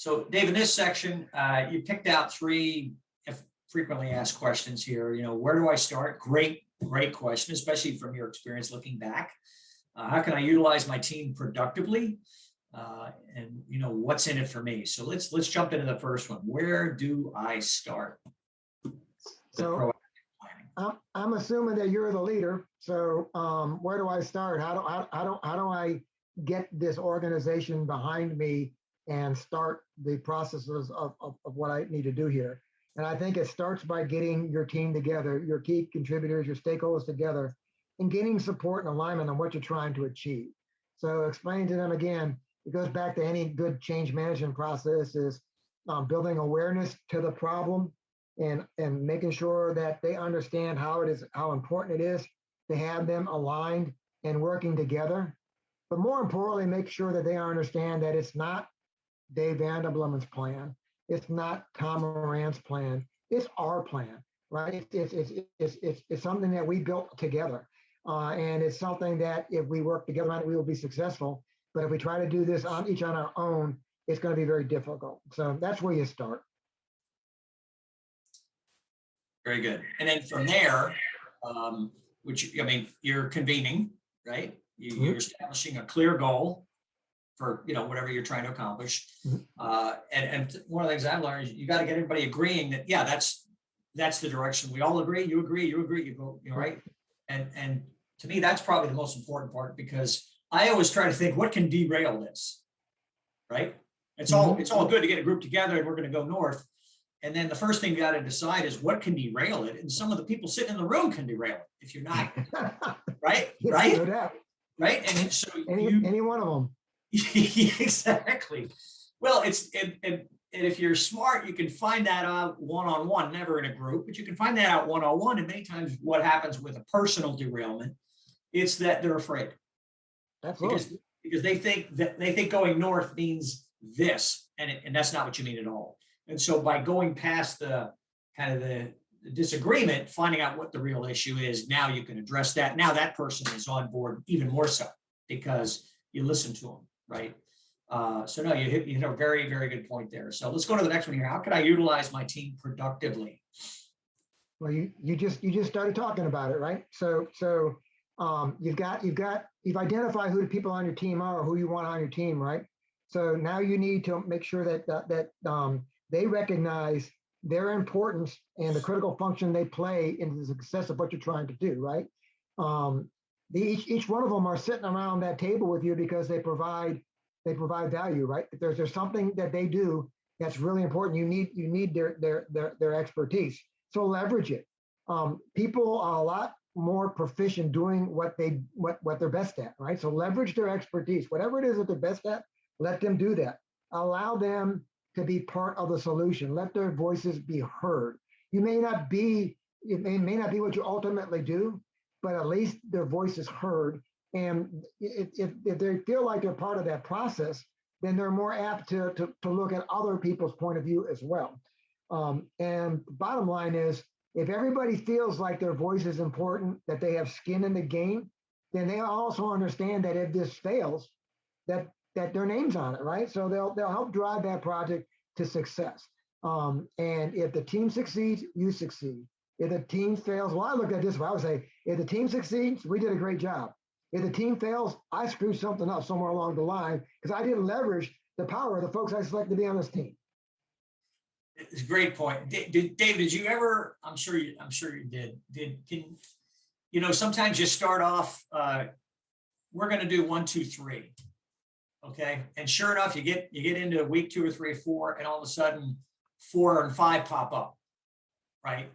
So Dave, in this section, you picked out three frequently asked questions here. Where do I start? Great question, especially from your experience looking back. How can I utilize my team productively? And what's in it for me? So let's jump into the first one. Where do I start? So I'm assuming that you're the leader. So where do I start? How do I get this organization behind me and start the processes of what I need to do here? And I think it starts by getting your team together, your key contributors, your stakeholders together, and getting support and alignment on what you're trying to achieve. So explain to them again, it goes back to any good change management process is building awareness to the problem and making sure that they understand how important it is to have them aligned and working together. But more importantly, make sure that they understand that it's not Dave Vanderbloemen's plan. It's not Tom Moran's plan. It's our plan, right? It's something that we built together. And it's something that if we work together on it, we will be successful. But if we try to do this each on our own, it's going to be very difficult. So that's where you start. Very good. And then from there, you're convening, right? You're establishing a clear goal for whatever you're trying to accomplish. And one of the things I've learned is you got to get everybody agreeing that that's the direction. We all agree. You agree. You go. Right. And to me, that's probably the most important part, because I always try to think, what can derail this, right? It's all good to get a group together and we're going to go north. And then the first thing you got to decide is what can derail it. And some of the people sitting in the room can derail it if you're not, right? Right. And so any one of them. Exactly. Well, and if you're smart, you can find that out one-on-one, never in a group, but you can find that out one-on-one. And many times what happens with a personal derailment, it's that they're afraid. Absolutely. Because they think going north means this, and that's not what you mean at all. And so by going past the kind of the disagreement, finding out what the real issue is, now you can address that. Now that person is on board even more so because you listen to them, right? So no, you hit a very, very good point there. So let's go to the next one here. How can I utilize my team productively? Well, you just started talking about it, right? So you've identified who the people on your team are, or who you want on your team, right? So now you need to make sure that they recognize their importance and the critical function they play in the success of what you're trying to do, right? Each one of them are sitting around that table with you because they provide value, right? If there's something that they do that's really important, you need their expertise. So leverage it. People are a lot more proficient doing what they're best at, right? So leverage their expertise. Whatever it is that they're best at, let them do that. Allow them to be part of the solution. Let their voices be heard. It may not be what you ultimately do, but at least their voice is heard. And if they feel like they're part of that process, then they're more apt to look at other people's point of view as well. And the bottom line is, if everybody feels like their voice is important, that they have skin in the game, then they also understand that if this fails, that their name's on it, right? So they'll help drive that project to success. And if the team succeeds, you succeed. If the team fails, well, I look at this, I would say, if the team succeeds, we did a great job. If the team fails, I screwed something up somewhere along the line because I didn't leverage the power of the folks I selected to be on this team. It's a great point. Dave, did you ever? I'm sure you did. Sometimes you start off. We're going to do 1, 2, 3. Okay, and sure enough, you get into week 2 or 3 or 4, and all of a sudden 4 and 5 pop up, right?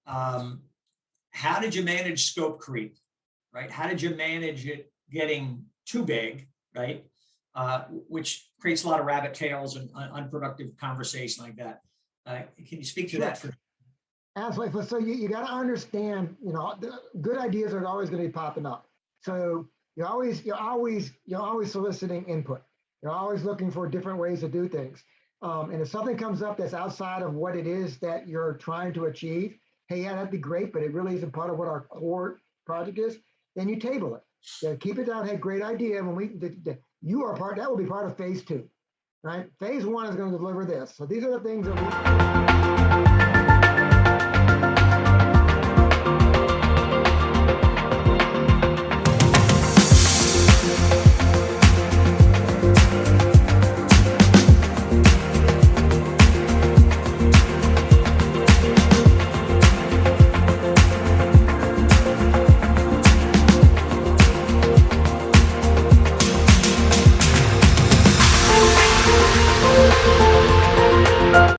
How did you manage scope creep, right? How did you manage it getting too big, right? Which creates a lot of rabbit tails and unproductive conversation like that. Can you speak to that? Absolutely. So you got to understand, good ideas are always going to be popping up. So you're always soliciting input. You're always looking for different ways to do things. And if something comes up that's outside of what it is that you're trying to achieve, hey, yeah, that'd be great, but it really isn't part of what our core project is, then you table it. Keep it down. Hey, great idea. When that will be part of phase 2. right? Phase one is going to deliver this. So these are the things that we